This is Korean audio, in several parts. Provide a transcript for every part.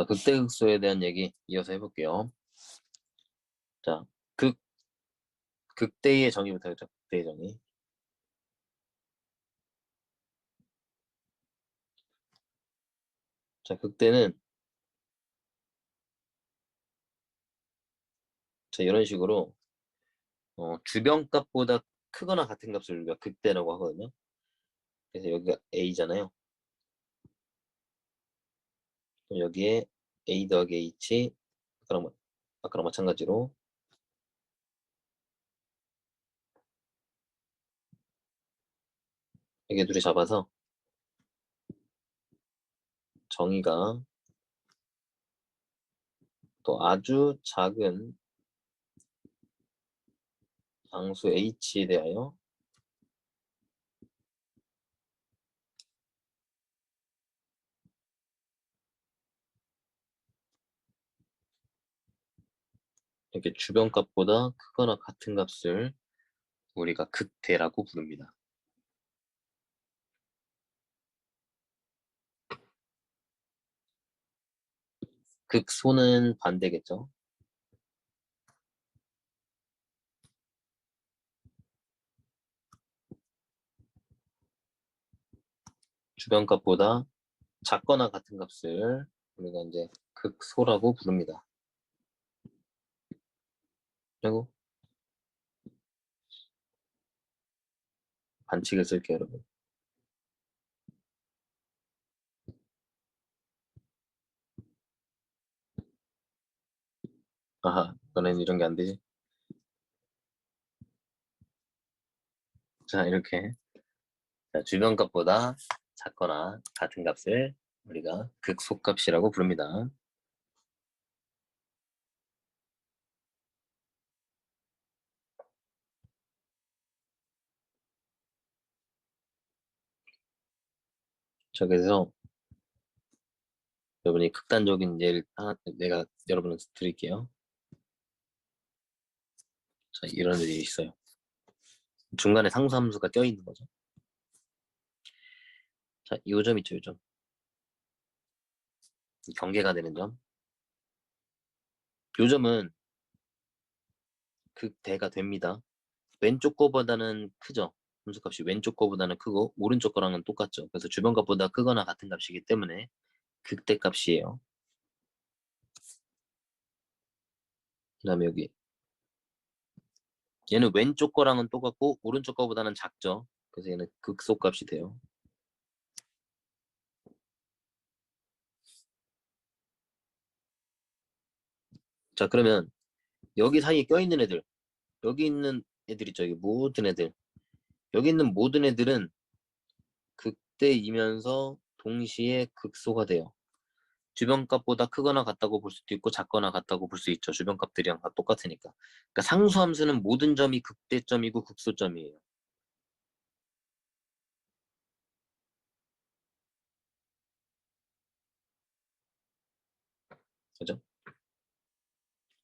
자, 극대극소에 대한 얘기 이어서 해볼게요. 자, 극대의 정의부터 해보죠. 극대의 정의. 자, 극대는 자, 이런 식으로 주변값보다 크거나 같은 값을 우리가 극대라고 하거든요. 그래서 여기가 A잖아요. 그럼 여기에 A 더하기 H 아까랑 마찬가지로 이게 둘이 잡아서 정의가 또 아주 작은 상수 H에 대하여 이렇게 주변값보다 크거나 같은 값을 우리가 극대라고 부릅니다. 극소는 반대겠죠. 주변값보다 작거나 같은 값을 우리가 이제 극소라고 부릅니다. 그리고 반칙을 쓸게요, 여러분. 아하, 너네는 이런 게 안 되지? 자, 이렇게. 자, 주변값보다 작거나 같은 값을 우리가 극소값이라고 부릅니다. 자, 그래서 여러분이 극단적인 예를 하나, 내가 여러분한테 드릴게요. 자, 이런 일이 있어요. 중간에 상수함수가 껴있는 거죠. 자, 요 점 있죠, 요 점. 경계가 되는 점. 요 점은 극대가 됩니다. 왼쪽 거보다는 크죠. 함수값이 왼쪽 거보다는 크고 오른쪽 거랑은 똑같죠. 그래서 주변 값보다 크거나 같은 값이기 때문에 극대값이에요. 그 다음에 여기 얘는 왼쪽 거랑은 똑같고 오른쪽 거보다는 작죠. 그래서 얘는 극소값이 돼요. 자, 그러면 여기 사이에 껴있는 애들, 여기 있는 애들 있죠. 여기 모든 애들. 여기 있는 모든 애들은 극대이면서 동시에 극소가 돼요. 주변값보다 크거나 같다고 볼 수도 있고 작거나 같다고 볼 수 있죠. 주변값들이랑 다 똑같으니까. 그러니까 상수함수는 모든 점이 극대점이고 극소점이에요. 그죠?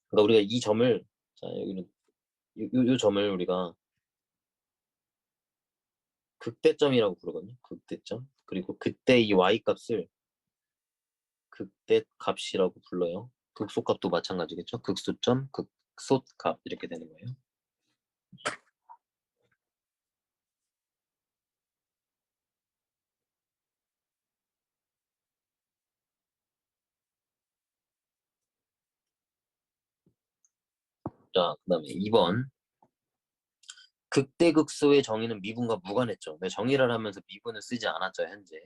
그러니까 우리가 이 점을 자 여기는 요 점을 우리가 극대점이라고 부르거든요. 극대점. 그리고 그때 이 y 값을 극대값이라고 불러요. 극소값도 마찬가지겠죠. 극소점, 극소값 이렇게 되는 거예요. 자, 그다음에 2번. 극대극소의 정의는 미분과 무관했죠. 내 정의를 하면서 미분을 쓰지 않았죠, 현재.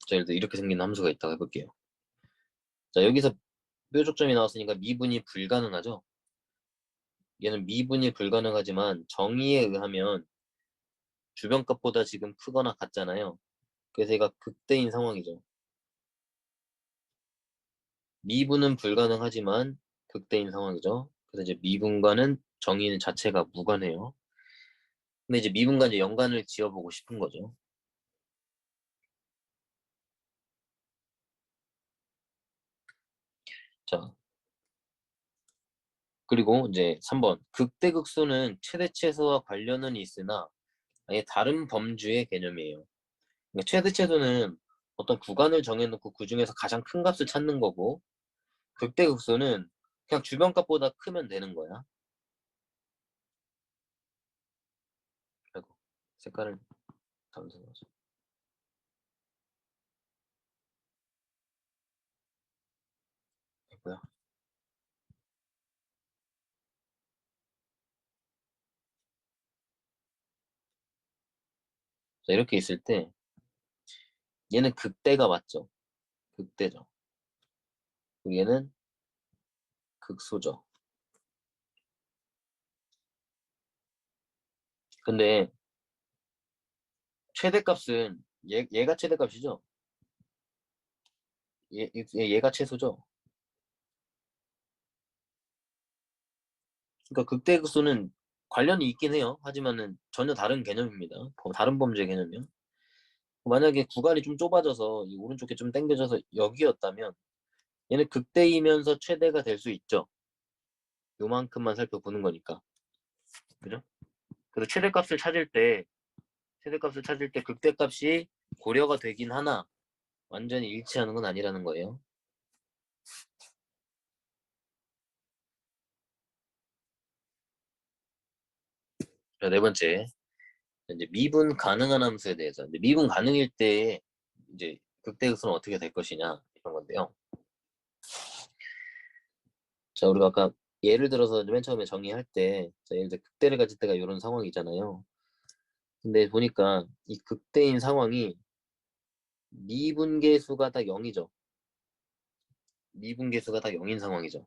자, 예를 들어 이렇게 생긴 함수가 있다고 해볼게요. 자, 여기서 뾰족점이 나왔으니까 미분이 불가능하죠. 얘는 미분이 불가능하지만 정의에 의하면 주변값보다 지금 크거나 같잖아요. 그래서 얘가 극대인 상황이죠. 미분은 불가능하지만 극대인 상황이죠. 그래서 이제 미분과는 정의는 자체가 무관해요. 근데 이제 미분과 이제 연관을 지어보고 싶은 거죠. 자, 그리고 이제 3번 극대극소는 최대 최소와 관련은 있으나 아예 다른 범주의 개념이에요. 그러니까 최대 최소는 어떤 구간을 정해놓고 그 중에서 가장 큰 값을 찾는 거고 극대극소는 그냥 주변 값보다 크면 되는 거야. 그리고 색깔을 담색하죠. 뭐야? 자, 이렇게 있을 때 얘는 극대가 맞죠? 극대죠. 그리고 얘는 극소죠. 근데 최대값은 얘가 최대값이죠? 얘가 최소죠? 그러니까 극대극소는 관련이 있긴 해요. 하지만은 전혀 다른 개념입니다. 다른 범주의 개념이요. 만약에 구간이 좀 좁아져서 이 오른쪽에 좀 당겨져서 여기였다면 얘는 극대이면서 최대가 될 수 있죠. 요만큼만 살펴보는 거니까. 그죠? 그래서 최대값을 찾을 때 극대값이 고려가 되긴 하나 완전히 일치하는 건 아니라는 거예요. 자, 네 번째. 이제 미분 가능한 함수에 대해서. 이제 미분 가능일 때 이제 극대극소는 어떻게 될 것이냐 이런 건데요. 자, 우리가 아까 예를 들어서 맨 처음에 정의할 때, 자, 예를 들어 극대를 가질 때가 이런 상황이잖아요. 근데 보니까 이 극대인 상황이 미분계수가 다 0이죠. 미분계수가 다 0인 상황이죠.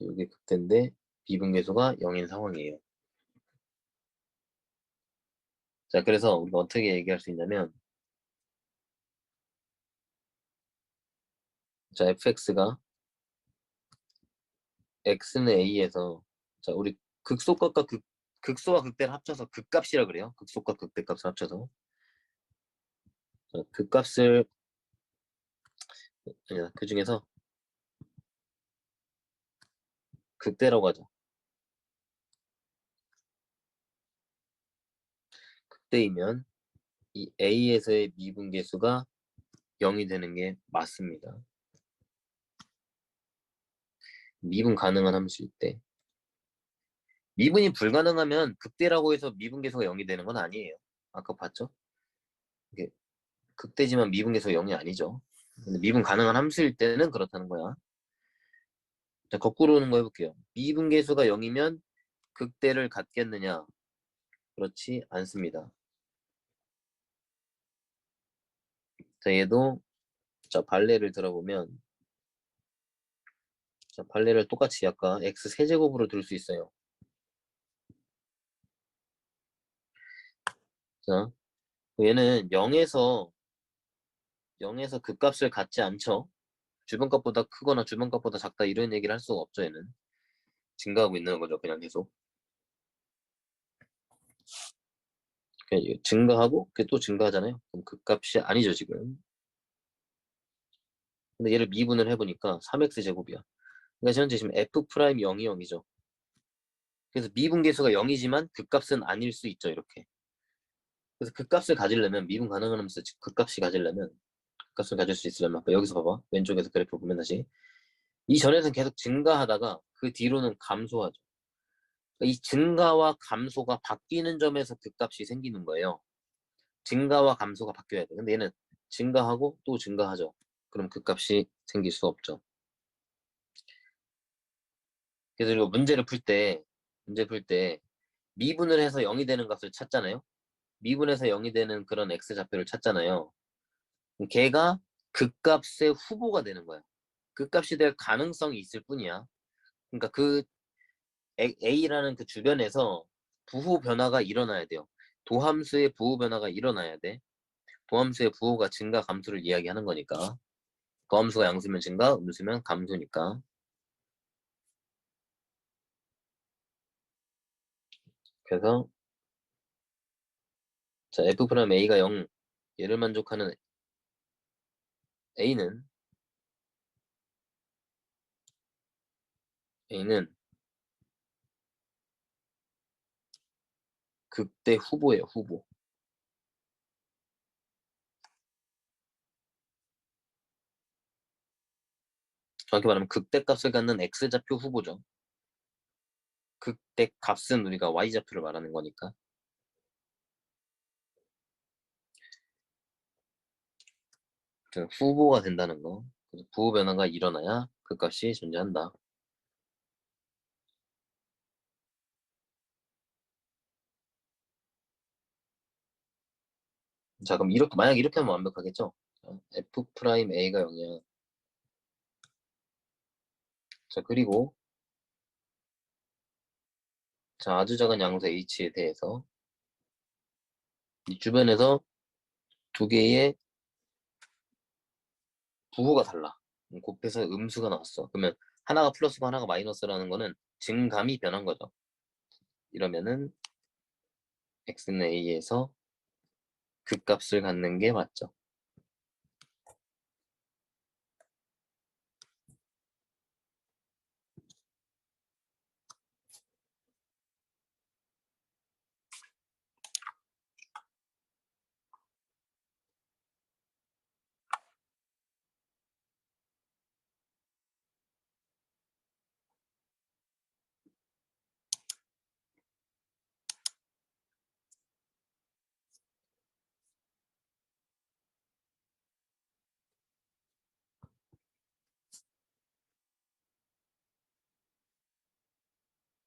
이게 극대인데 미분계수가 0인 상황이에요. 자, 그래서 우리가 어떻게 얘기할 수 있냐면, 자, fx가 x는 a에서, 자, 우리 극소값과 극소와 극대를 합쳐서 극값이라 그래요. 극소값 극대값을 합쳐서. 자, 극값을, 아니야, 그 중에서 극대라고 하죠. 극대이면 이 a에서의 미분계수가 0이 되는 게 맞습니다. 미분 가능한 함수일 때. 미분이 불가능하면 극대라고 해서 미분계수가 0이 되는 건 아니에요. 아까 봤죠? 이게 극대지만 미분계수가 0이 아니죠. 근데 미분 가능한 함수일 때는 그렇다는 거야. 자, 거꾸로 오는 거 해볼게요. 미분계수가 0이면 극대를 갖겠느냐? 그렇지 않습니다. 자, 얘도 자 발레를 들어보면 자 발레를 똑같이 아까 x 세제곱으로 들 수 있어요. 자, 얘는 0에서 극값을 갖지 않죠. 주변값보다 크거나 주변값보다 작다 이런 얘기를 할 수가 없죠. 얘는 증가하고 있는 거죠. 그냥 계속 그냥 증가하고 그게 또 증가하잖아요. 그럼 극값이 아니죠 지금. 근데 얘를 미분을 해보니까 3x 제곱이야. 그러니까 현재 지금 f 프라임 0이 0이죠. 그래서 미분계수가 0이지만 극값은 아닐 수 있죠. 이렇게. 그래서 극값을 가지려면 미분 가능한 하면서 극값이 가지려면 극값을 가질 수 있으려면 아까 여기서 봐봐. 왼쪽에서 그래프 보면 다시 이 전에는 계속 증가하다가 그 뒤로는 감소하죠. 그러니까 이 증가와 감소가 바뀌는 점에서 극값이 생기는 거예요. 증가와 감소가 바뀌어야 돼. 근데 얘는 증가하고 또 증가하죠. 그럼 극값이 생길 수 없죠. 그래서 이거 문제 풀 때 미분을 해서 0이 되는 값을 찾잖아요. 미분해서 0이 되는 그런 x좌표를 찾잖아요. 걔가 극값의 후보가 되는 거야. 극값이 될 가능성이 있을 뿐이야. 그러니까 그 a라는 그 주변에서 부호 변화가 일어나야 돼요. 도함수의 부호 변화가 일어나야 돼. 도함수의 부호가 증가 감소를 이야기하는 거니까. 도함수가 양수면 증가, 음수면 감소니까. 그래서 자 f 프라임 a가 0 얘를 만족하는 a는 A는 극대 후보예요, 후보. 정확히 말하면 극대값을 갖는 X좌표 후보죠. 극대값은 우리가 Y좌표를 말하는 거니까. 후보가 된다는 거. 그래서 부호 변화가 일어나야 그 값이 존재한다. 자, 그럼 이렇게 만약 이렇게 하면 완벽하겠죠? 자, F 프라임 A가 0이야. 자, 그리고 자, 아주 작은 양수 H에 대해서 이 주변에서 두 개의 부호가 달라. 곱해서 음수가 나왔어. 그러면 하나가 플러스고 하나가 마이너스라는 거는 증감이 변한 거죠. 이러면은 x는 a에서 극값을 갖는 게 맞죠.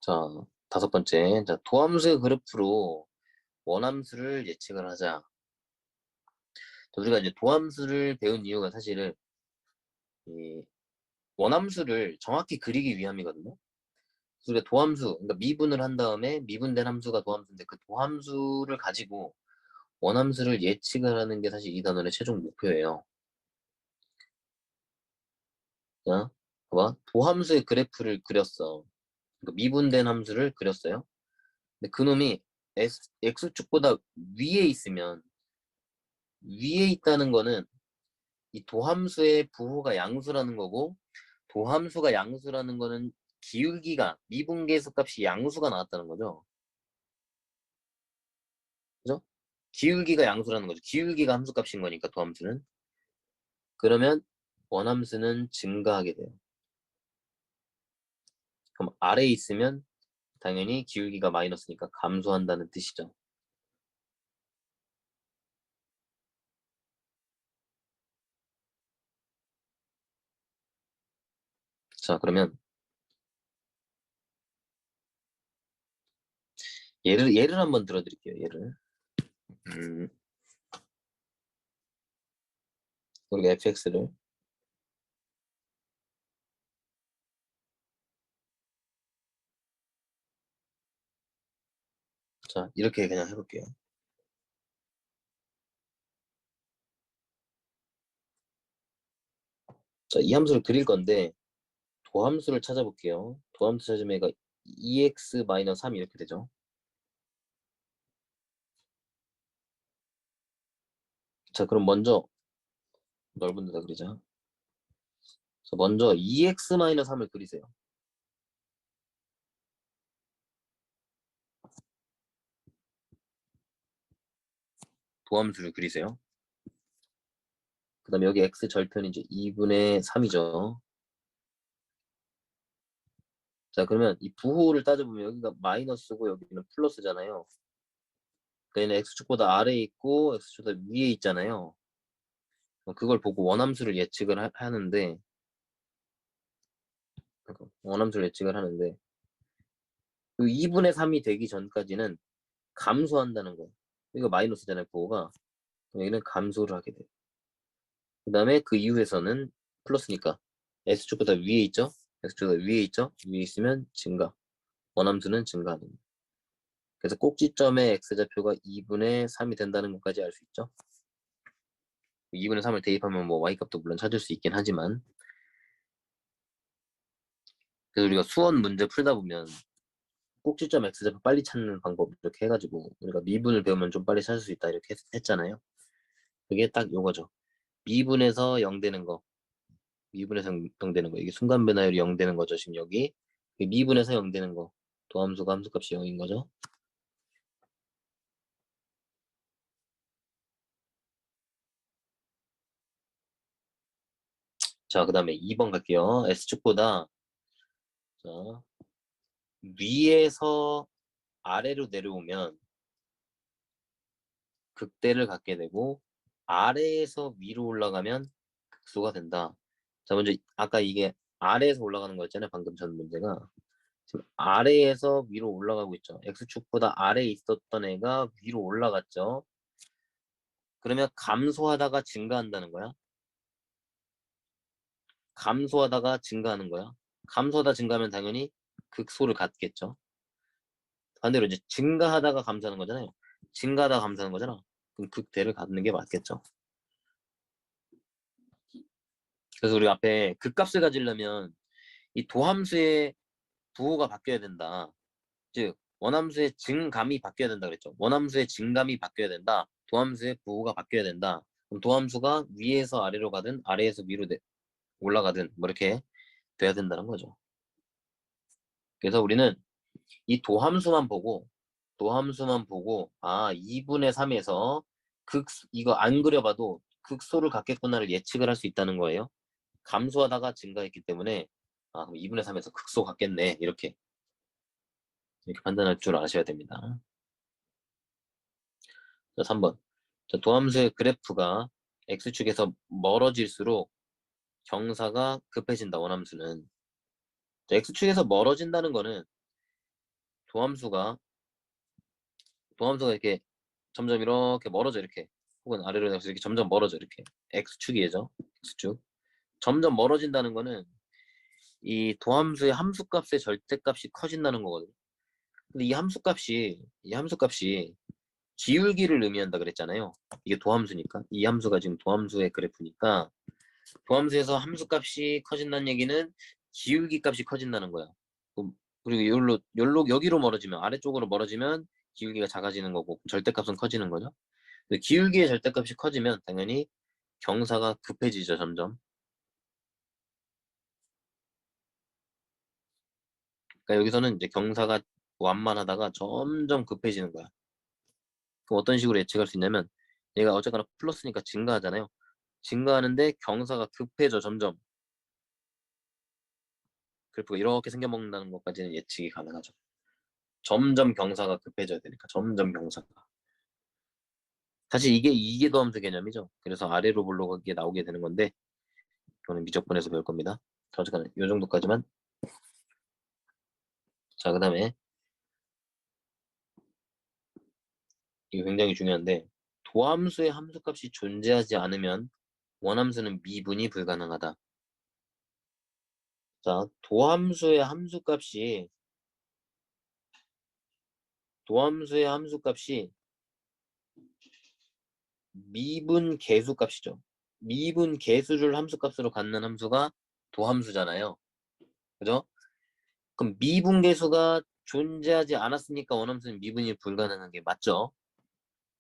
자, 다섯 번째. 자, 도함수의 그래프로 원함수를 예측을 하자. 자, 우리가 이제 도함수를 배운 이유가 사실은 이 원함수를 정확히 그리기 위함이거든요. 그래서 우리가 도함수, 그러니까 미분을 한 다음에 미분된 함수가 도함수인데 그 도함수를 가지고 원함수를 예측을 하는 게 사실 이 단원의 최종 목표예요. 자, 봐봐. 도함수의 그래프를 그렸어. 그러니까 미분된 함수를 그렸어요. 근데 그놈이 X축보다 위에 있으면 위에 있다는 거는 이 도함수의 부호가 양수라는 거고 도함수가 양수라는 거는 기울기가 미분계수 값이 양수가 나왔다는 거죠. 그죠? 기울기가 양수라는 거죠. 기울기가 함수 값인 거니까 도함수는. 그러면 원함수는 증가하게 돼요. 그럼 아래에 있으면 당연히 기울기가 마이너스니까 감소한다는 뜻이죠. 자, 그러면 예를 한번 들어드릴게요. 예를. 음, 우리가 fx를 자, 이렇게 그냥 해볼게요. 자, 이 함수를 그릴 건데 도함수를 찾아볼게요. 도함수 찾으면 얘가 2x-3 이렇게 되죠. 자, 그럼 먼저 넓은 데다 그리자. 자, 먼저 2x-3을 그리세요. 도함수를 그리세요. 그 다음에 여기 x 절편이 이제 2분의 3이죠. 자, 그러면 이 부호를 따져보면 여기가 마이너스고 여기는 플러스잖아요. 그러니까 얘는 x축보다 아래에 있고 x축보다 위에 있잖아요. 그걸 보고 원함수를 예측을 하는데 원함수를 예측을 하는데 그 2분의 3이 되기 전까지는 감소한다는 거예요. 이거 마이너스잖아요, 부호가. 여기는 감소를 하게 돼요. 그 다음에 그 이후에서는 플러스니까 S축보다 위에 있죠? S축보다 위에 있죠? 위에 있으면 증가. 원함수는 증가하는 거예요. 그래서 꼭지점의 X좌표가 2분의 3이 된다는 것까지 알 수 있죠? 2분의 3을 대입하면 뭐 Y값도 물론 찾을 수 있긴 하지만 그래서 우리가 수원 문제 풀다 보면 꼭지점 X좌표 빨리 찾는 방법 이렇게 해가지고 우리가 미분을 배우면 좀 빨리 찾을 수 있다 이렇게 했잖아요. 그게 딱 요거죠. 미분에서 0 되는 거. 미분에서 0 되는 거. 이게 순간 변화율이 0 되는 거죠. 지금 여기. 그 미분에서 0 되는 거. 도함수가 함수값이 0인 거죠. 자, 그 다음에 2번 갈게요. S축보다 자, 위에서 아래로 내려오면 극대를 갖게 되고 아래에서 위로 올라가면 극소가 된다. 자, 먼저 아까 이게 아래에서 올라가는 거였잖아요. 방금 전 문제가. 지금 아래에서 위로 올라가고 있죠. X축보다 아래에 있었던 애가 위로 올라갔죠. 그러면 감소하다가 증가한다는 거야. 감소하다가 증가하는 거야. 감소하다 증가하면 당연히 극소를 갖겠죠. 반대로 이제 증가하다가 감소하는 거잖아요. 증가하다가 감소하는 거잖아. 그럼 극대를 갖는 게 맞겠죠. 그래서 우리 앞에 극값을 가지려면 이 도함수의 부호가 바뀌어야 된다. 즉 원함수의 증감이 바뀌어야 된다 그랬죠. 원함수의 증감이 바뀌어야 된다. 도함수의 부호가 바뀌어야 된다. 그럼 도함수가 위에서 아래로 가든 아래에서 위로 올라가든 뭐 이렇게 돼야 된다는 거죠. 그래서 우리는 이 도함수만 보고 아 2분의 3에서 이거 안 그려봐도 극소를 갖겠구나를 예측을 할 수 있다는 거예요. 감소하다가 증가했기 때문에 아 그럼 2분의 3에서 극소 갖겠네 이렇게 판단할 줄 아셔야 됩니다. 자, 3번. 자, 도함수의 그래프가 x축에서 멀어질수록 경사가 급해진다, 원함수는. 자, x축에서 멀어진다는 거는 도함수가, 도함수가 이렇게 점점 이렇게 멀어져, 이렇게. 혹은 아래로 내려서 이렇게 점점 멀어져, 이렇게. x축이죠. x축. 점점 멀어진다는 거는 이 도함수의 함수값의 절대값이 커진다는 거거든요. 근데 이 함수값이 기울기를 의미한다 그랬잖아요. 이게 도함수니까. 이 함수가 지금 도함수의 그래프니까 도함수에서 함수값이 커진다는 얘기는 기울기 값이 커진다는 거야. 그리고 여기로 멀어지면 아래쪽으로 멀어지면 기울기가 작아지는 거고 절대값은 커지는 거죠. 근데 기울기의 절대값이 커지면 당연히 경사가 급해지죠, 점점. 그러니까 여기서는 이제 경사가 완만하다가 점점 급해지는 거야. 그럼 어떤 식으로 예측할 수 있냐면 얘가 어쨌거나 플러스니까 증가하잖아요. 증가하는데 경사가 급해져 점점. 그래프가 이렇게 생겨먹는다는 것까지는 예측이 가능하죠. 점점 경사가 급해져야 되니까 점점 경사가. 사실 이게 도함수 개념이죠. 그래서 아래로 볼록하게 나오게 되는 건데 이거는 미적분에서 배울 겁니다. 어쨌거나 이 정도까지만. 자, 그 다음에 이거 굉장히 중요한데 도함수의 함수값이 존재하지 않으면 원함수는 미분이 불가능하다. 자, 도함수의 함수값이 미분 계수값이죠. 미분 계수를 함수값으로 갖는 함수가 도함수잖아요. 그죠? 그럼 미분 계수가 존재하지 않았으니까 원함수는 미분이 불가능한 게 맞죠?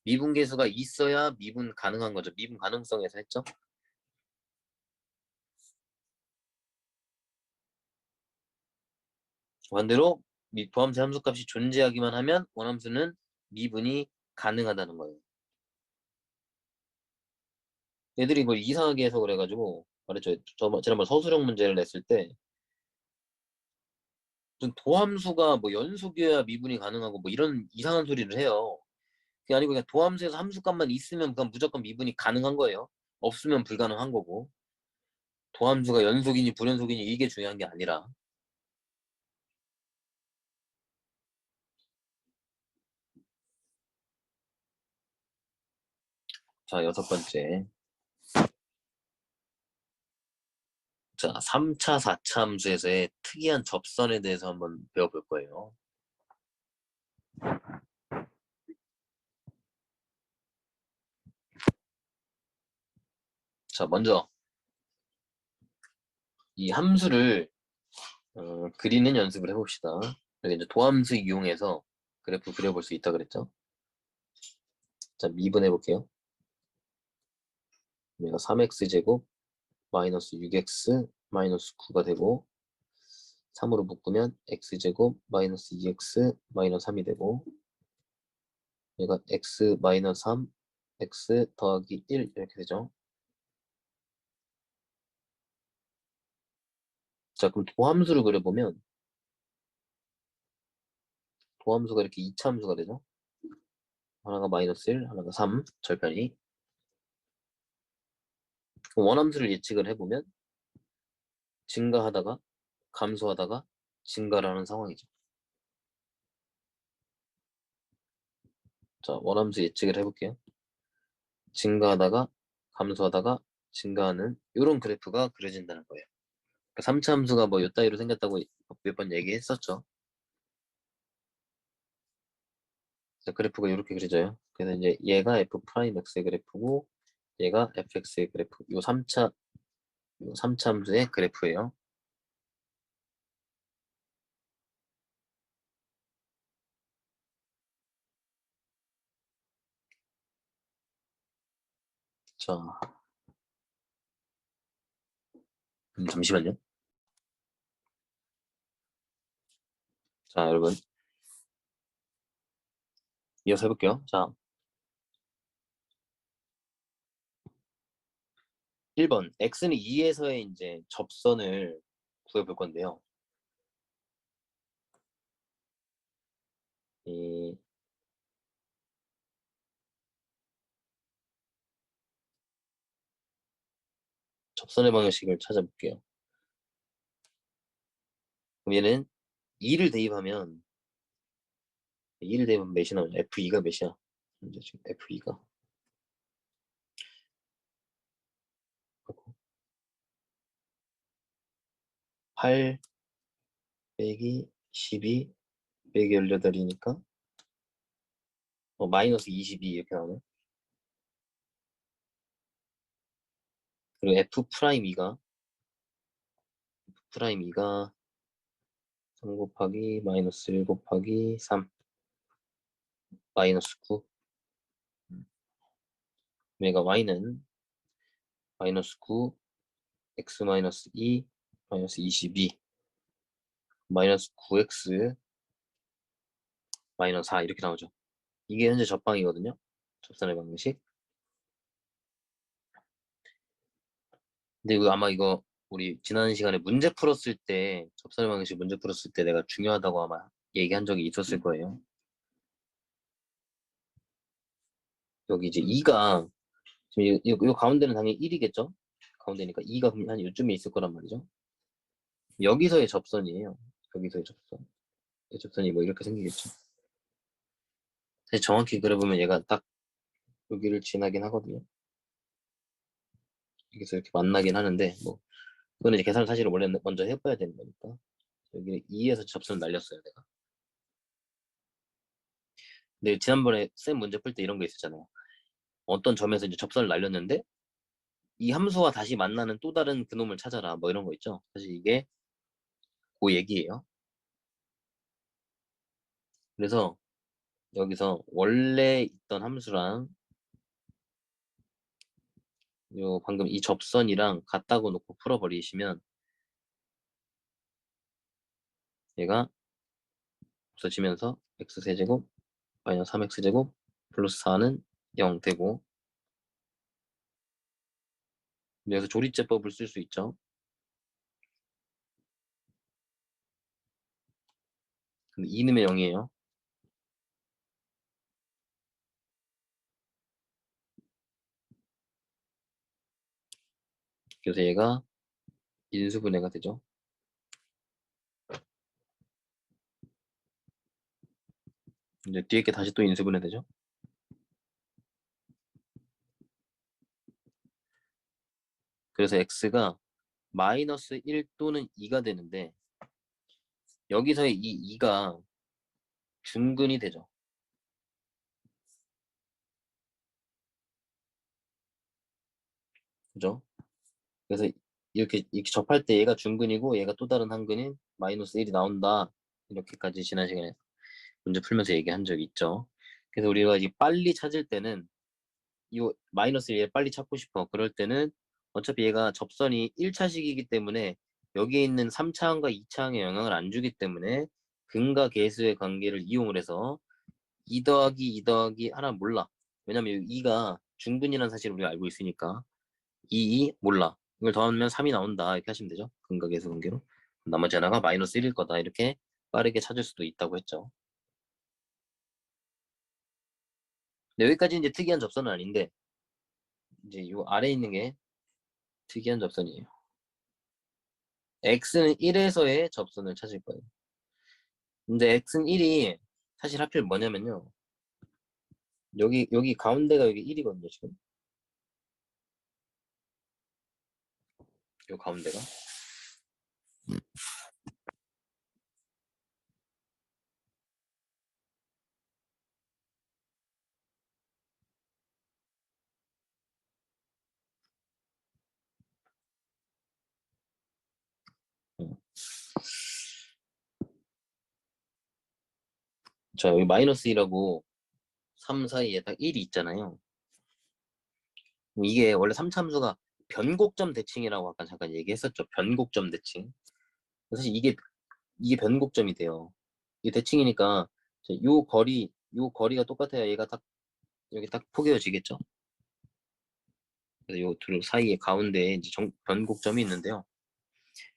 미분 계수가 있어야 미분 가능한 거죠. 미분 가능성에서 했죠? 반대로 도함수 함수값이 존재하기만 하면 원함수는 미분이 가능하다는 거예요. 애들이 뭐 이상하게 해서 그래가지고 말했죠. 지난번 서술형 문제를 냈을 때 무슨 도함수가 뭐 연속이어야 미분이 가능하고 뭐 이런 이상한 소리를 해요. 그게 아니고 그냥 도함수에서 함수값만 있으면 그냥 무조건 미분이 가능한 거예요. 없으면 불가능한 거고. 도함수가 연속이니 불연속이니 이게 중요한 게 아니라. 자, 6번째. 자, 3차, 4차 함수에서의 특이한 접선에 대해서 한번 배워볼 거예요. 자, 먼저 이 함수를 그리는 연습을 해봅시다. 여기 이제 도함수 이용해서 그래프 그려볼 수 있다 그랬죠? 자, 미분해 볼게요. 얘가 3x제곱 마이너스 6x 마이너스 9가 되고 3으로 묶으면 x제곱 마이너스 2x 마이너스 3이 되고 얘가 x 마이너스 3 x 더하기 1 이렇게 되죠. 자, 그럼 도함수를 그려보면 도함수가 이렇게 2차 함수가 되죠. 하나가 마이너스 1, 하나가 3, 절편이. 원함수를 예측을 해보면 증가하다가 감소하다가 증가라는 상황이죠. 자, 원함수 예측을 해볼게요. 증가하다가 감소하다가 증가하는 이런 그래프가 그려진다는 거예요. 그러니까 3차 함수가 뭐 요 따위로 생겼다고 몇 번 얘기했었죠. 자, 그래프가 이렇게 그려져요. 그래서 이제 얘가 f 프라임 x의 그래프고 얘가 fx의 그래프. 요 3차 함수의 그래프예요. 자, 잠시만요. 자, 여러분 이어서 해볼게요. 자, 1번 x는 2에서의 이제 접선을 구해볼 건데요. 이 접선의 방식을 찾아볼게요. 그럼 얘는 2를 대입하면 몇이 나오냐? F2가 몇이야? 이제 지금 F2가 8 빼기 12 빼기 18이니까 마이너스 22 이렇게 나오네. 그리고 F 프라임 2가 3 곱하기 마이너스 1 곱하기 3 마이너스 9. 얘가 y는 마이너스 9 x 마이너스 2 마이너스 22 마이너스 9x 마이너스 4 이렇게 나오죠. 이게 현재 접방이거든요. 접선의 방식. 근데 이거 아마 이거 우리 지난 시간에 문제 풀었을 때 접선의 방식 문제 풀었을 때 내가 중요하다고 아마 얘기한 적이 있었을 거예요. 여기 이제 2가 지금 이 가운데는 당연히 1이겠죠? 가운데니까 2가 한 요쯤에 있을 거란 말이죠. 여기서의 접선이에요. 여기서의 접선. 이 접선이 뭐 이렇게 생기겠죠. 사실 정확히 그려보면 얘가 딱 여기를 지나긴 하거든요. 여기서 이렇게 만나긴 하는데 뭐 그거는 이제 계산을 사실은 원래 먼저 해봐야 되는 거니까 여기 2에서 접선을 날렸어요 내가. 근데 지난번에 쌤 문제 풀 때 이런 거 있었잖아요. 어떤 점에서 이제 접선을 날렸는데 이 함수와 다시 만나는 또 다른 그놈을 찾아라 뭐 이런 거 있죠. 사실 이게 그 얘기예요. 그래서 여기서 원래 있던 함수랑 요 방금 이 접선이랑 같다고 놓고 풀어버리시면 얘가 없어지면서 x세제곱 마이너스 3x제곱 플러스 4는 0 되고 여기서 조리제법을 쓸 수 있죠. 근데 2 넣으면 0이에요. 그래서 얘가 인수분해가 되죠. 이제 뒤에 게 다시 또 인수분해 되죠. 그래서 x가 마이너스 1 또는 2가 되는데 여기서의 이 2가 중근이 되죠. 그죠? 그래서 이렇게 접할 때 얘가 중근이고 얘가 또 다른 한근인 마이너스 1이 나온다. 이렇게까지 지난 시간에 문제 풀면서 얘기한 적이 있죠. 그래서 우리가 이제 빨리 찾을 때는 이 마이너스 1을 빨리 찾고 싶어. 그럴 때는 어차피 얘가 접선이 1차식이기 때문에 여기에 있는 3차항과 2차항에 영향을 안 주기 때문에 근과 계수의 관계를 이용을 해서 2 더하기 2 더하기 하나 몰라. 왜냐면 2가 중근이라는 사실을 우리가 알고 있으니까 2 몰라. 이걸 더하면 3이 나온다. 이렇게 하시면 되죠. 근과 계수 관계로. 나머지 하나가 마이너스 1일 거다. 이렇게 빠르게 찾을 수도 있다고 했죠. 근데 여기까지 이제 특이한 접선은 아닌데 이제 이 아래에 있는 게 특이한 접선이에요. x는 1에서의 접선을 찾을 거예요. 근데 x는 1이 사실 하필 뭐냐면요. 여기 가운데가 여기 1이거든요, 지금. 요 가운데가. 음. 자, 여기 마이너스 1하고 3 사이에 딱 1이 있잖아요. 이게 원래 3참수가 변곡점 대칭이라고 아까 잠깐 얘기했었죠. 변곡점 대칭. 사실 이게 변곡점이 돼요. 이게 대칭이니까 요 거리가 똑같아야 얘가 딱 여기 딱 포개어지겠죠. 그래서 요 둘 사이에 가운데에 이제 변곡점이 있는데요.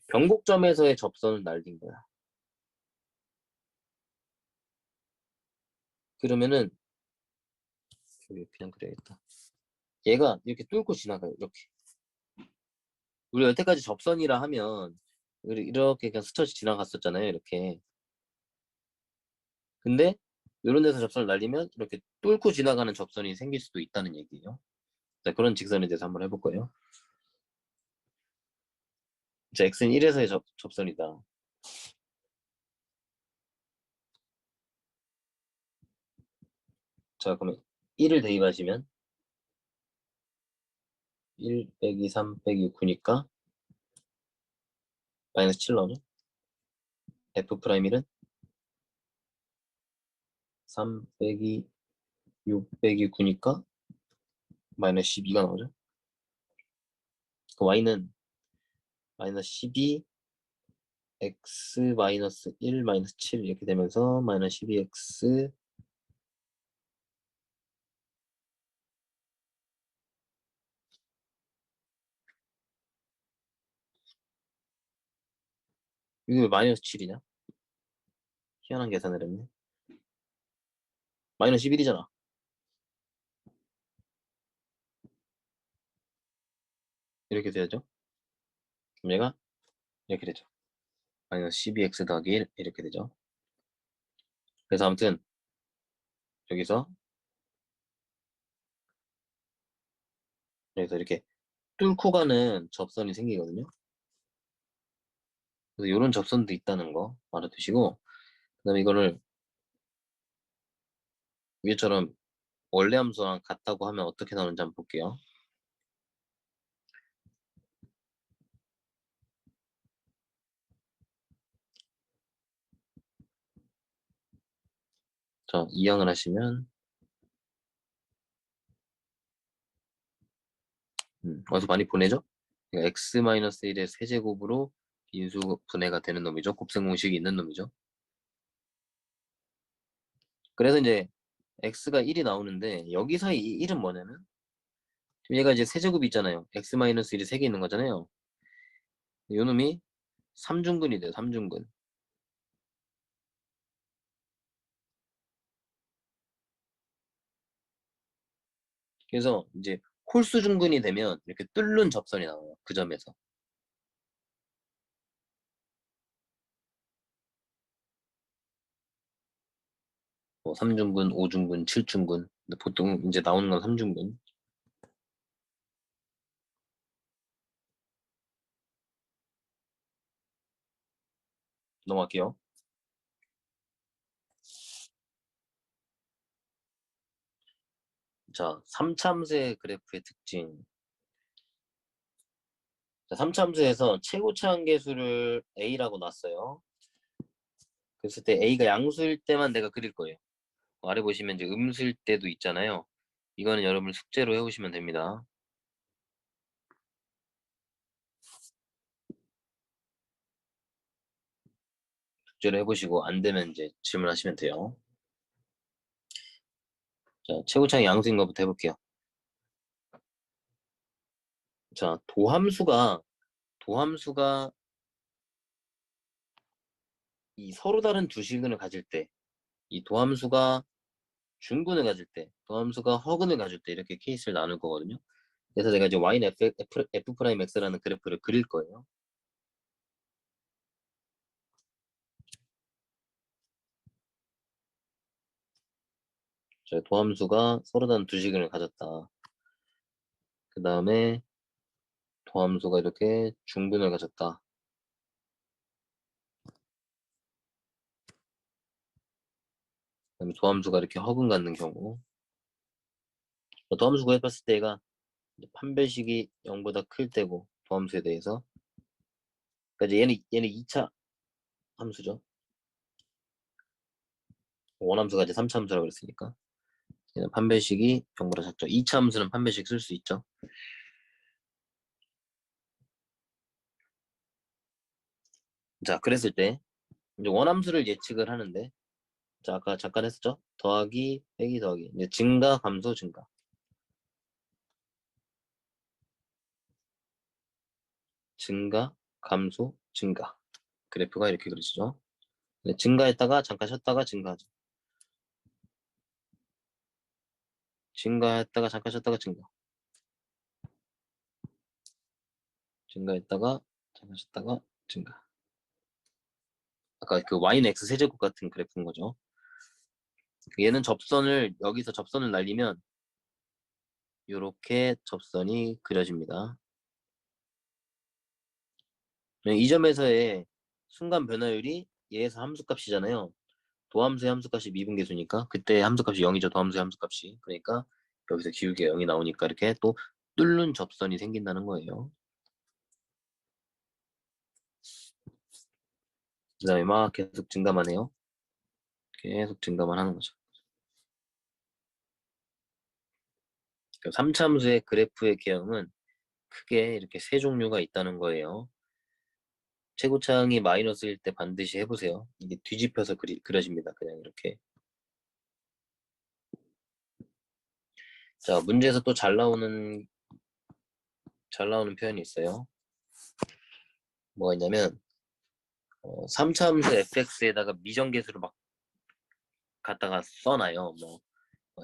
변곡점에서의 접선을 날린 거야. 그러면은 그냥 그래야겠다. 얘가 이렇게 뚫고 지나가요. 이렇게. 우리가 여태까지 접선이라 하면 이렇게 그냥 스쳐 지나갔었잖아요. 이렇게. 근데 이런 데서 접선을 날리면 이렇게 뚫고 지나가는 접선이 생길 수도 있다는 얘기예요. 자, 그런 직선에 대해서 한번 해볼 거예요. 자, x는 1에서의 접선이다. 자, 그러면 1을 대입하시면 1 빼기 3 빼기 9니까 마이너스 7 나오죠. f 프라임 1은 3 빼기 6 빼기 9니까 마이너스 12가 나오죠. 그 y는 마이너스 12 x 마이너스 1 마이너스 7 이렇게 되면서 마이너스 12x 이게 왜 마이너스 7이냐? 희한한 계산을 했네. 마이너스 11이잖아. 이렇게 돼야죠. 그럼 얘가 이렇게 되죠. 마이너스 12x 더하기 1 이렇게 되죠. 그래서 아무튼 여기서 이렇게 뚫고 가는 접선이 생기거든요. 그래서 이런 접선도 있다는 거 알아두시고 그다음에 이거를 위에처럼 원래 함수랑 같다고 하면 어떻게 나오는지 한번 볼게요. 자, 이항을 하시면 어디서 많이 보내죠? 그러니까 x-1의 세제곱으로 인수 분해가 되는 놈이죠. 곱셈 공식이 있는 놈이죠. 그래서 이제 x가 1이 나오는데 여기서 이 1은 뭐냐면 지금 얘가 이제 세제곱이 있잖아요. x-1이 3개 있는 거잖아요. 요 놈이 3중근이 돼요. 3중근. 그래서 이제 홀수 중근이 되면 이렇게 뚫는 접선이 나와요. 그 점에서. 뭐 3중근, 5중근, 7중근. 근데 보통 이제 나오는 건 3중근. 넘어갈게요. 자, 3참수의 그래프의 특징. 자, 3참수에서 최고차 한계수를 A라고 놨어요. 그랬을 때 A가 양수일 때만 내가 그릴 거예요. 아래 보시면 이제 음수일 때도 있잖아요. 이거는 여러분 숙제로 해오시면 됩니다. 숙제를 해보시고 안 되면 이제 질문하시면 돼요. 자, 최고창 양수인 것부터 해볼게요. 자, 도함수가 이 서로 다른 두 실근을 가질 때, 이 도함수가 중근을 가질 때, 도함수가 허근을 가질 때 이렇게 케이스를 나눌 거거든요. 그래서 내가 이제 y는 f 프라임 x라는 그래프를 그릴 거예요. 자, 도함수가 서로 다른 두 실근을 가졌다. 그 다음에 도함수가 이렇게 중근을 가졌다. 그다음에 도함수가 이렇게 허근 갖는 경우. 도함수 구해봤을 때가 판별식이 0보다 클 때고 도함수에 대해서. 그러니까 얘는 2차 함수죠. 원함수가 이제 3차 함수라고 그랬으니까. 얘는 판별식이 0보다 작죠. 2차 함수는 판별식 쓸 수 있죠. 자, 그랬을 때 이제 원함수를 예측을 하는데, 자, 아까 잠깐 했었죠. 더하기, 빼기, 더하기. 이제 증가, 감소, 증가. 증가, 감소, 증가. 그래프가 이렇게 그려지죠. 증가했다가 잠깐 쉬었다가 증가하죠. 증가했다가 잠깐 쉬었다가 증가. 증가했다가 잠깐 쉬었다가 증가. 아까 그 y는 x 세제곱 같은 그래프인 거죠. 얘는 여기서 접선을 날리면 이렇게 접선이 그려집니다. 이 점에서의 순간 변화율이 얘에서 함수값이잖아요. 도함수의 함수값이 미분계수니까 그때 함수값이 0이죠. 도함수의 함수값이. 그러니까 여기서 기울기가 0이 나오니까 이렇게 또 뚫는 접선이 생긴다는 거예요. 그 다음에 막 계속 증가만 해요. 계속 증가만 하는 거죠. 3차 함수의 그래프의 개형은 크게 이렇게 세 종류가 있다는 거예요. 최고창이 마이너스일 때 반드시 해보세요. 이게 뒤집혀서 그려집니다. 그냥 이렇게. 자, 문제에서 또 잘 나오는 표현이 있어요. 뭐가 있냐면 3차 함수 fx에다가 미정계수를 막 갖다가 써놔요. 뭐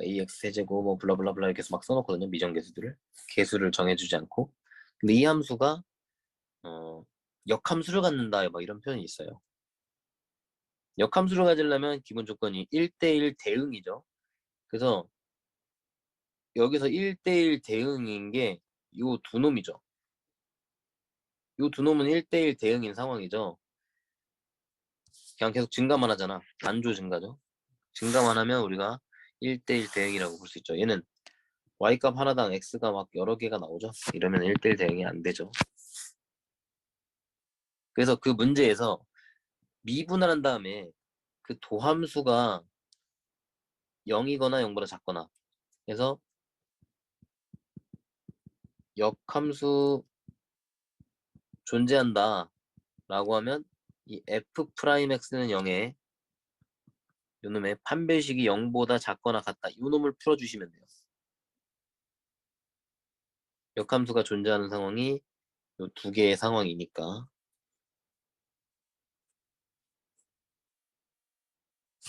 ax 세제곱 뭐 블라블라블라 이렇게 해서 막 써놓거든요. 미정계수들을. 계수를 정해주지 않고. 근데 이 함수가 어, 역함수를 갖는다 막 이런 표현이 있어요. 역함수를 가지려면 기본 조건이 1대1 대응이죠. 그래서 여기서 1대1 대응인 게 요 두 놈이죠. 요 두 놈은 1대1 대응인 상황이죠. 그냥 계속 증가만 하잖아. 안조 증가죠. 증가만 하면 우리가 1대1 대응이라고 볼 수 있죠. 얘는 y값 하나당 x가 막 여러 개가 나오죠. 이러면 1대1 대응이 안 되죠. 그래서 그 문제에서 미분할한 다음에 그 도함수가 0이거나 0보다 작거나 해서 역함수 존재한다 라고 하면 이 f'x는 0에 요놈의 판별식이 0보다 작거나 같다. 이 놈을 풀어주시면 돼요. 역함수가 존재하는 상황이 요 두 개의 상황이니까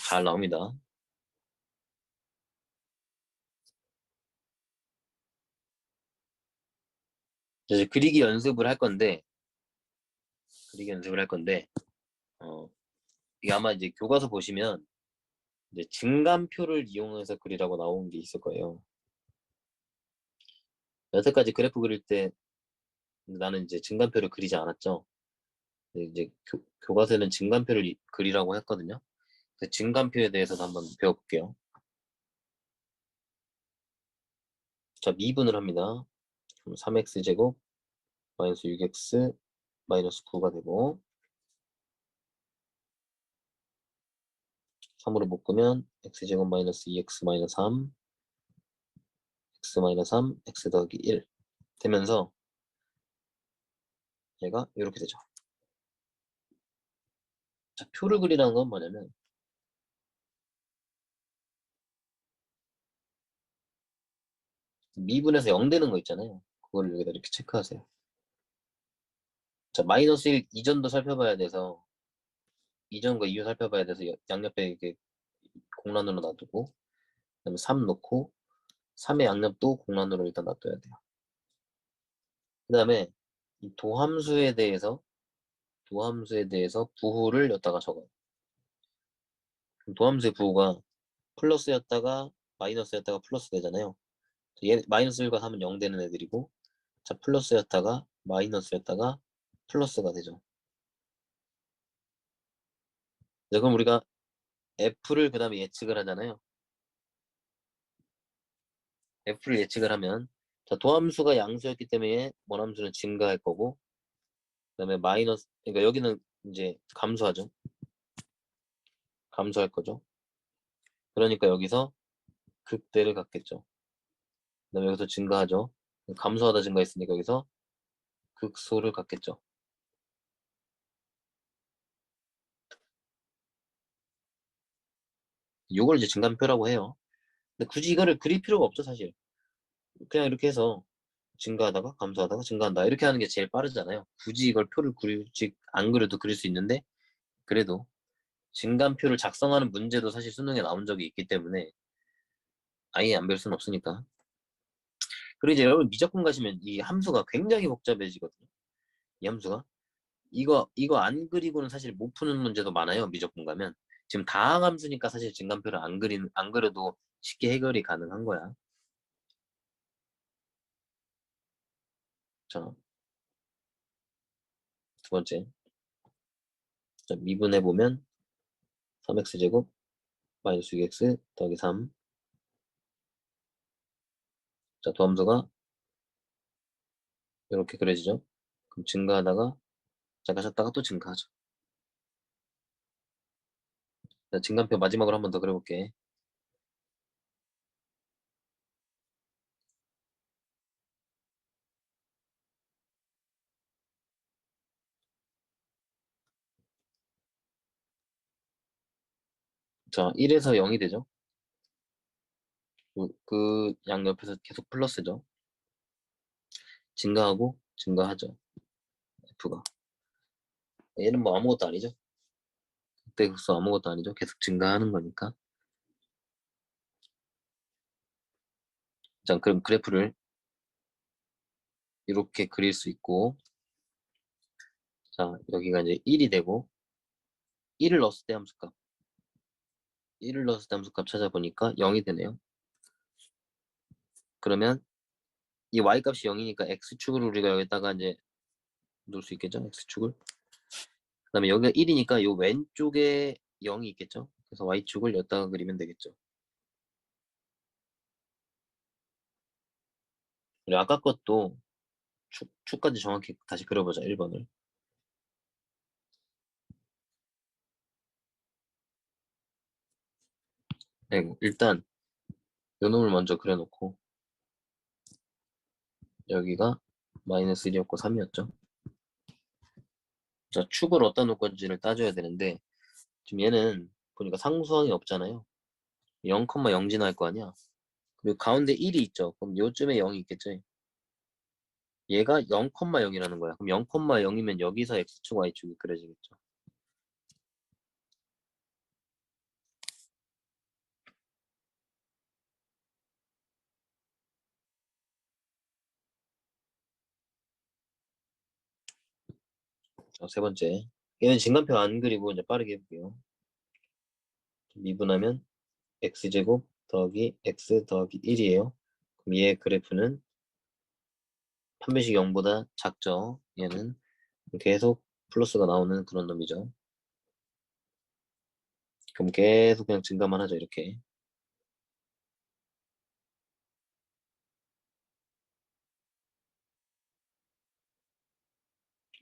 잘 나옵니다. 이제 그리기 연습을 할 건데 어, 이게 아마 이제 교과서 보시면 이제 증감표를 이용해서 그리라고 나온 게 있을 거예요. 여태까지 그래프 그릴 때 나는 이제 증감표를 그리지 않았죠. 근데 이제 교과서에는 증감표를 그리라고 했거든요. 그 증감표에 대해서도 한번 배워볼게요. 자, 미분을 합니다. 그럼 3x제곱 마이너스 6x 마이너스 9가 되고 3으로 묶으면 x제곱 마이너스 2x 마이너스 3 x 마이너스 3 x 더하기 1 되면서 얘가 이렇게 되죠. 자, 표를 그리라는 건 뭐냐면 미분에서 0 되는 거 있잖아요. 그걸 여기다 이렇게 체크하세요. 자, 마이너스 1 이전도 살펴봐야 돼서 이전과 이후 살펴봐야 돼서 양옆에 이렇게 공란으로 놔두고 그다음에 3 놓고 3의 양옆도 공란으로 일단 놔둬야 돼요. 그 다음에 이 도함수에 대해서 부호를 여기다가 적어요. 그럼 도함수의 부호가 플러스였다가 마이너스였다가 플러스 되잖아요. 얘 마이너스 1과 3은 0 되는 애들이고 자 플러스였다가 마이너스였다가 플러스가 되죠. 네, 그럼 우리가 F를 그 다음에 예측을 하잖아요. F를 예측을 하면 자 도함수가 양수였기 때문에 원함수는 증가할 거고 그 다음에 마이너스 그러니까 여기는 이제 감소하죠. 감소할 거죠. 그러니까 여기서 극대를 갖겠죠. 그 다음에 여기서 증가하죠. 감소하다 증가했으니까 여기서 극소를 갖겠죠. 이걸 이제 증감표라고 해요. 근데 굳이 이거를 그릴 필요가 없죠, 사실. 그냥 이렇게 해서 증가하다가 감소하다가 증가한다. 이렇게 하는 게 제일 빠르잖아요. 굳이 이걸 표를 그리지 안 그려도 그릴 수 있는데 그래도 증감표를 작성하는 문제도 사실 수능에 나온 적이 있기 때문에 아예 안 배울 수는 없으니까. 그리고 이제 여러분 미적분 가시면 이 함수가 굉장히 복잡해지거든요. 이 함수가. 이거 안 그리고는 사실 못 푸는 문제도 많아요. 미적분 가면. 지금 다항함수니까 사실 증감표를 안 그려도 쉽게 해결이 가능한 거야. 자, 두 번째. 자, 미분해보면 3x제곱 마이너스 6x 더하기 3. 자, 도함수가 이렇게 그려지죠. 그럼 증가하다가 잠깐 쉬었다가 또 증가하죠. 자, 증감표 마지막으로 한 번 더 그려볼게. 자, 1에서 0이 되죠. 그 양옆에서 계속 플러스죠. 증가하고 증가하죠. F가. 얘는 뭐 아무것도 아니죠. 그때 극소 아무것도 아니죠. 계속 증가하는 거니까. 자, 그럼 그래프를 이렇게 그릴 수 있고, 자, 여기가 이제 1이 되고, 1을 넣었을 때 함수값. 1을 넣었을 때 함수값 찾아보니까 0이 되네요. 그러면 이 y값이 0이니까 x축을 우리가 여기다가 이제 놓을 수 있겠죠? x축을. 그 다음에 여기가 1이니까 이 왼쪽에 0이 있겠죠? 그래서 y축을 여기다가 그리면 되겠죠. 그리고 아까 것도 축까지 정확히 다시 그려보자. 1번을. 네, 일단 요 놈을 먼저 그려놓고 여기가 마이너스 1이었고 3이었죠. 자, 축을 어디다 놓을 건지를 따져야 되는데 지금 얘는 보니까 상수항이 없잖아요. 0,0 지나갈 거 아니야. 그리고 가운데 1이 있죠. 그럼 요쯤에 0이 있겠죠. 얘가 0,0이라는 거야. 그럼 0,0이면 여기서 x축, y축이 그려지겠죠. 자, 세 번째. 얘는 진간표 안 그리고 이제 빠르게 해볼게요. 미분하면 x제곱 더하기 x 더하기 1이에요. 그럼 얘의 그래프는 판매식 0보다 작죠. 얘는 계속 플러스가 나오는 그런 놈이죠. 그럼 계속 그냥 증가만 하죠. 이렇게.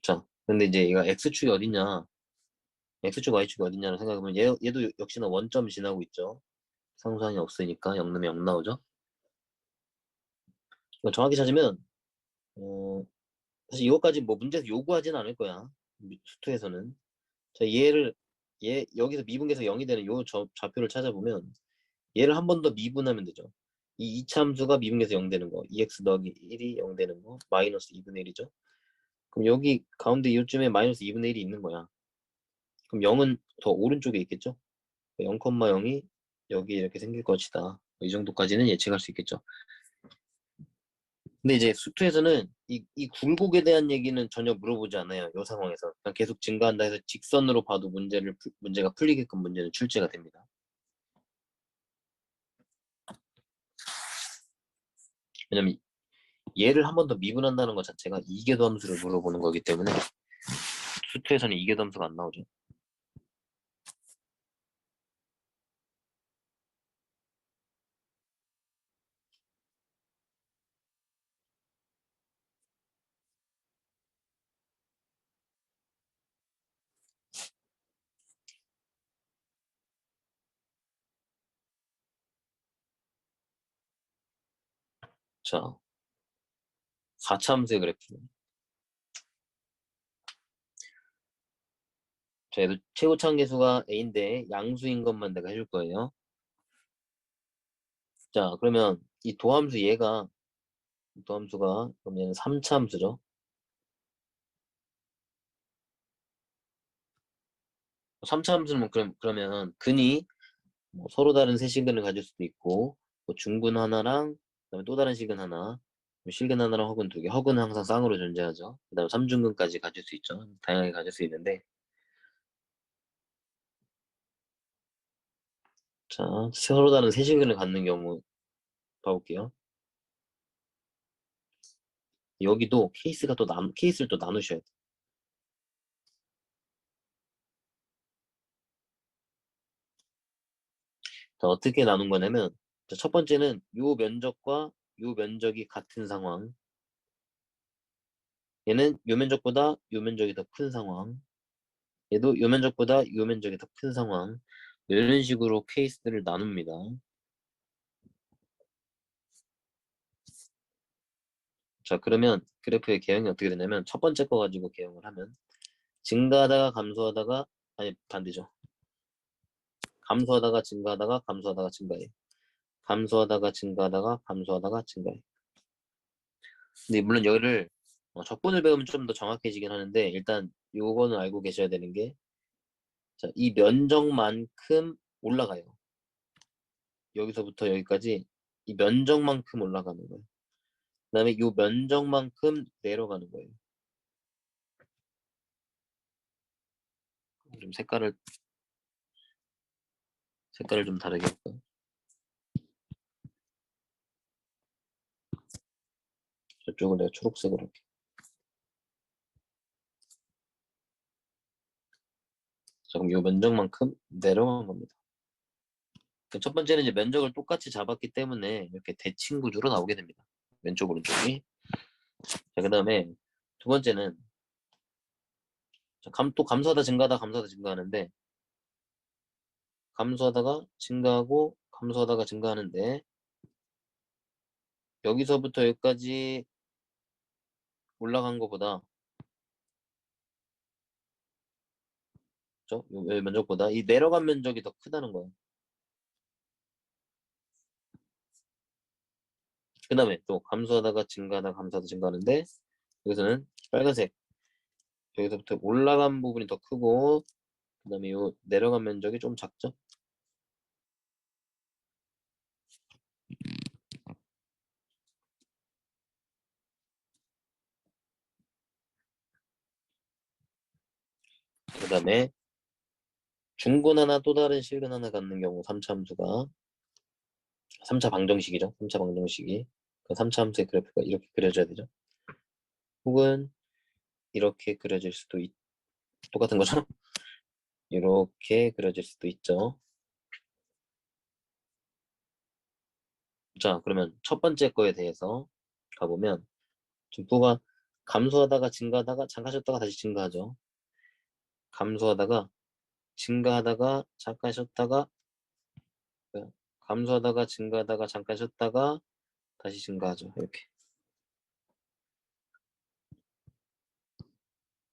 자, 근데 이제 얘가 x축이 어딨냐? x축, y축이 어딨냐를 생각해보면 얘도 역시나 원점 지나고 있죠. 상수항이 없으니까 0 넣으면 0 나오죠. 이거 정확히 찾으면 어, 사실 이거까지 뭐 문제에서 요구하진 않을 거야. 수투에서는. 자, 얘를 얘 여기서 미분계에서 0이 되는 요 좌표를 찾아보면 얘를 한 번 더 미분하면 되죠. 이 이차함수가 미분계에서 0 되는 거, 2x 더하기 1이 0 되는 거, 마이너스 2분의 1이죠. 그럼 여기 가운데 이쯤에 마이너스 2분의 1이 있는 거야. 그럼 0은 더 오른쪽에 있겠죠? 0,0이 여기 이렇게 생길 것이다. 이 정도까지는 예측할 수 있겠죠. 근데 이제 수투에서는 이 굴곡에 대한 얘기는 전혀 물어보지 않아요. 이 상황에서. 그냥 계속 증가한다 해서 직선으로 봐도 문제가 풀리게끔 문제는 출제가 됩니다. 왜냐면 얘를 한 번 더 미분한다는 것 자체가 이계도 함수를 물어보는 거기 때문에 수투에서는 이계도 함수가 안 나오죠. 자, 4차 함수의 그래프. 자, 얘도 최고차항 계수가 A인데 양수인 것만 내가 해줄 거예요. 자, 그러면 이 도함수 얘가 도함수가 그러면 3차 함수죠. 3차 함수는 그러면 근이 뭐 서로 다른 세 실근을 가질 수도 있고 뭐 중근 하나랑 그다음에 또 다른 실근 하나, 실근 하나랑 허근 두 개, 허근은 항상 쌍으로 존재하죠. 그다음에 삼중근까지 가질 수 있죠. 다양하게 가질 수 있는데 자 서로 다른 세 실근을 갖는 경우 봐볼게요. 여기도 케이스를 또 나누셔야 돼요. 자, 어떻게 나눈 거냐면 자, 첫 번째는 요 면적과 요 면적이 같은 상황. 얘는 요 면적보다 요 면적이 더 큰 상황. 얘도 요 면적보다 요 면적이 더 큰 상황. 이런 식으로 케이스들을 나눕니다. 자, 그러면 그래프의 개형이 어떻게 되냐면 첫 번째 거 가지고 개형을 하면 증가하다가 감소하다가 아니 반대죠. 감소하다가 증가하다가 감소하다가 증가해. 감소하다가 증가하다가 감소하다가 증가해. 근데 물론 여기를 적분을 배우면 좀 더 정확해지긴 하는데 일단 요거는 알고 계셔야 되는 게 자, 이 면적만큼 올라가요. 여기서부터 여기까지 이 면적만큼 올라가는 거예요. 그다음에 이 면적만큼 내려가는 거예요. 좀 색깔을 좀 다르게 할까요? 저쪽을 내가 초록색으로 할게. 자, 그럼 이 면적만큼 내려간 겁니다. 첫 번째는 이제 면적을 똑같이 잡았기 때문에 이렇게 대칭 구조로 나오게 됩니다. 왼쪽 오른쪽이. 자, 그다음에 두 번째는 또 감소하다 증가하다 감소하다 증가하는데 감소하다가 증가하고 감소하다가 증가하는데 여기서부터 여기까지 올라간 것보다 요 면적보다 이 내려간 면적이 더 크다는 거예요. 그 다음에 또 감소하다가 증가하다가 감소하다 증가하는데 여기서는 빨간색 여기서부터 올라간 부분이 더 크고 그 다음에 요 내려간 면적이 좀 작죠. 그 다음에 중근 하나 또 다른 실근 하나 갖는 경우 3차 함수가 3차 방정식이죠. 3차 방정식이 그 3차 함수의 그래프가 이렇게 그려져야 되죠. 혹은 이렇게 그려질 수도 똑같은 거죠. 이렇게 그려질 수도 있죠. 자, 그러면 첫 번째 거에 대해서 가보면 분포가 감소하다가 증가하다가 잠깐 쉬었다가 다시 증가하죠. 감소하다가 증가하다가 잠깐 쉬었다가 감소하다가 증가하다가 잠깐 쉬었다가 다시 증가하죠. 이렇게.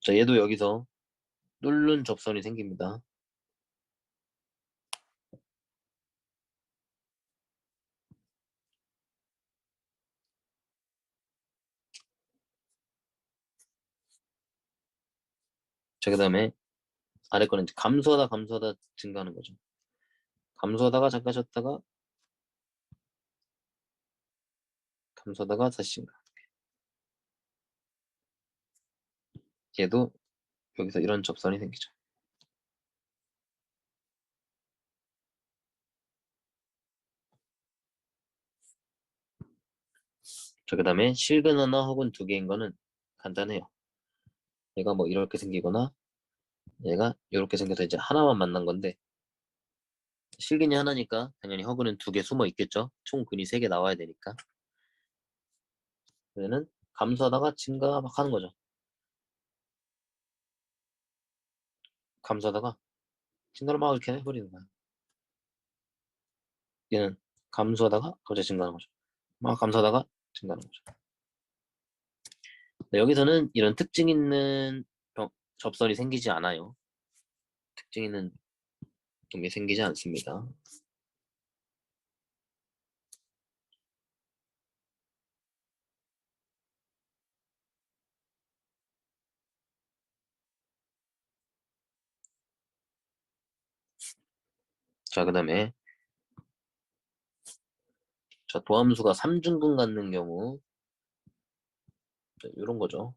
자, 얘도 여기서 뚫는 접선이 생깁니다. 자, 그 다음에 아래 거는 이제 감소하다 증가하는 거죠. 감소하다가 잠깐 쉬었다가 감소하다가 다시 증가. 얘도 여기서 이런 접선이 생기죠. 자, 그 다음에 실근 하나 혹은 두 개인 거는 간단해요. 얘가 뭐 이렇게 생기거나 얘가 이렇게 생겨서 이제 하나만 만난 건데, 실근이 하나니까 당연히 허근은 두 개 숨어 있겠죠. 총 근이 3개 나와야 되니까. 그러면 감소하다가 증가 막 하는 거죠. 감소하다가 증가를 막 이렇게 해버리는 거야. 얘는 감소하다가 갑자기 증가하는 거죠. 막 감소하다가 증가하는 거죠. 네, 여기서는 이런 특징 있는 접선이 생기지 않아요. 특징 있는 게 생기지 않습니다. 자, 그 다음에 자, 도함수가 3중근 갖는 경우 이런 거죠.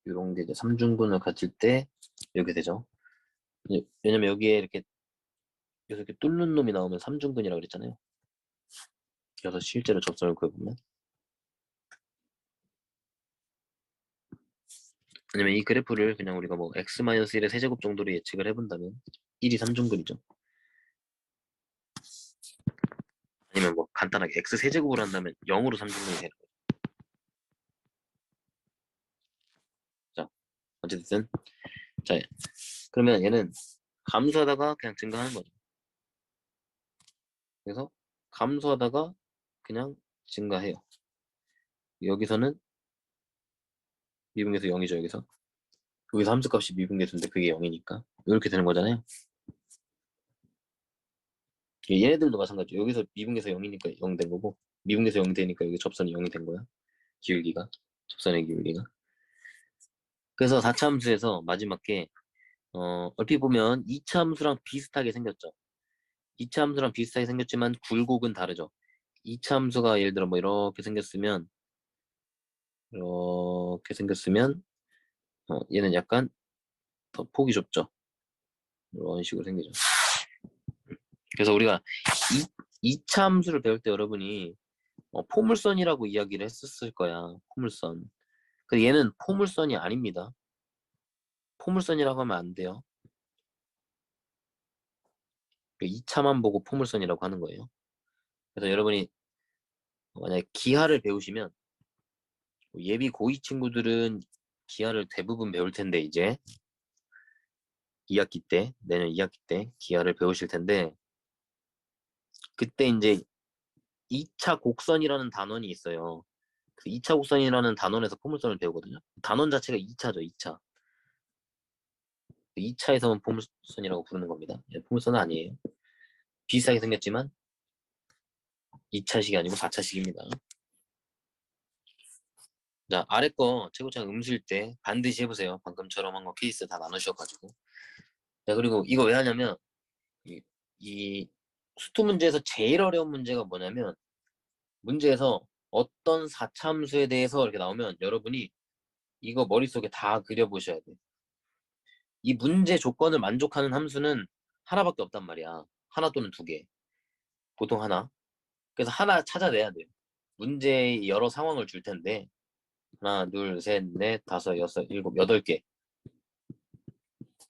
이런 게 이제 3중근을 가질 때 이렇게 되죠. 왜냐면 여기에 이렇게 뚫는 놈이 나오면 3중근이라고 그랬잖아요. 그래서 실제로 접선을 구해보면, 왜냐면 이 그래프를 그냥 우리가 뭐 x-1의 세제곱 정도로 예측을 해본다면 1이 3중근이죠. 아니면 뭐 간단하게 x 세제곱을 한다면 0으로 3중근이 되는 거죠. 자, 어쨌든 자, 그러면 얘는 감소하다가 그냥 증가하는 거죠. 그래서 감소하다가 그냥 증가해요. 여기서는 미분계수 0이죠. 여기서 함수값이 미분계수인데 그게 0이니까 이렇게 되는 거잖아요. 얘네들도 마찬가지죠. 여기서 미분계수 0이니까 0 된 거고, 미분계수 0 되니까 여기 접선이 0이 된 거야. 기울기가, 접선의 기울기가. 그래서 4차 함수에서 마지막 게 얼핏 보면 2차 함수랑 비슷하게 생겼죠. 2차 함수랑 비슷하게 생겼지만 굴곡은 다르죠. 2차 함수가 예를 들어 뭐 이렇게 생겼으면 얘는 약간 더 폭이 좁죠. 이런 식으로 생기죠. 그래서 우리가 2차 함수를 배울 때 여러분이 포물선이라고 이야기를 했었을 거야. 포물선. 근데 얘는 포물선이 아닙니다. 포물선이라고 하면 안 돼요. 2차만 보고 포물선이라고 하는 거예요. 그래서 여러분이 만약에 기하를 배우시면, 예비 고2 친구들은 기하를 대부분 배울 텐데, 이제 2학기 때, 내년 2학기 때 기하를 배우실 텐데, 그때 이제 2차 곡선이라는 단원이 있어요. 그 2차 곡선이라는 단원에서 포물선을 배우거든요. 단원 자체가 2차죠, 2차. 2차에서만 포물선이라고 부르는 겁니다. 포물선은 아니에요. 비슷하게 생겼지만 2차식이 아니고 4차식입니다. 자, 아래 거 최고창 음수일 때 반드시 해보세요. 방금처럼 한 거 케이스 다 나누셔가지고. 자, 그리고 이거 왜 하냐면 이 수투 문제에서 제일 어려운 문제가 뭐냐면, 문제에서 어떤 4차 함수에 대해서 이렇게 나오면 여러분이 이거 머릿속에 다 그려보셔야 돼. 이 문제 조건을 만족하는 함수는 하나밖에 없단 말이야. 하나 또는 두 개. 보통 하나. 그래서 하나 찾아내야 돼요. 문제의 여러 상황을 줄 텐데 하나, 둘, 셋, 넷, 다섯, 여섯, 일곱, 8개.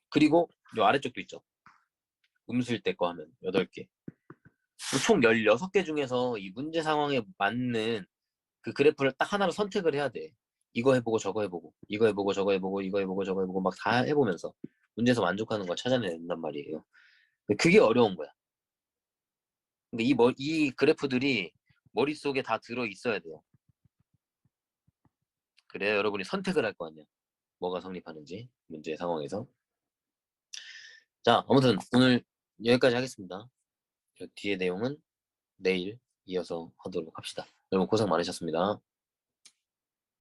그리고 요 아래쪽도 있죠. 음수일 때 거 하면 8개. 총 16개 중에서 이 문제 상황에 맞는 그 그래프를 딱 하나로 선택을 해야 돼. 이거 해보고 저거 해보고 이거 해보고 저거 해보고 이거 해보고 저거 해보고 막 다 해보면서 문제에서 만족하는 걸 찾아내야 된단 말이에요. 그게 어려운 거야. 근데 이 그래프들이 머릿속에 다 들어 있어야 돼요. 그래야 여러분이 선택을 할 거 아니야. 뭐가 성립하는지 문제 상황에서. 자, 아무튼 오늘 여기까지 하겠습니다. 뒤에 내용은 내일 이어서 하도록 합시다. 여러분 고생 많으셨습니다.